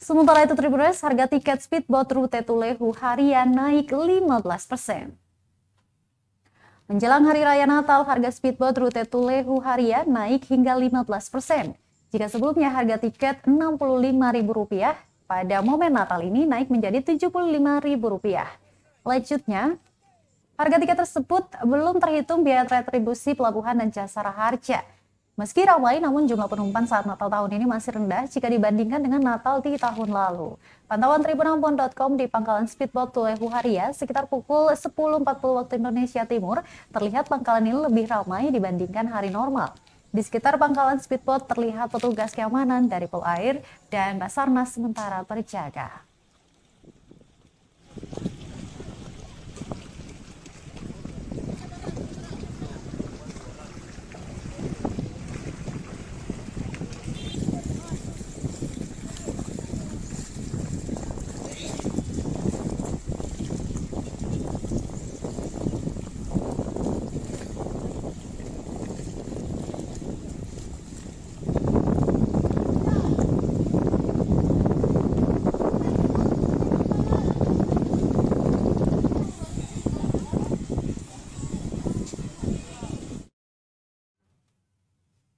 Sementara itu Tribuners, harga tiket speedboat rute Tulehu harian naik 15%. Menjelang Hari Raya Natal, harga speedboat rute Tulehu harian naik hingga 15%. Jika sebelumnya harga tiket Rp65.000, pada momen Natal ini naik menjadi Rp75.000. Selanjutnya, harga tiket tersebut belum terhitung biaya retribusi pelabuhan dan jasa harja. Meski ramai, namun jumlah penumpang saat Natal tahun ini masih rendah jika dibandingkan dengan Natal di tahun lalu. Pantauan Tribunambon.com di pangkalan speedboat Tulehu Haria sekitar pukul 10.40 waktu Indonesia Timur, terlihat pangkalan ini lebih ramai dibandingkan hari normal. Di sekitar pangkalan speedboat terlihat petugas keamanan dari Polair dan Basarnas sementara berjaga.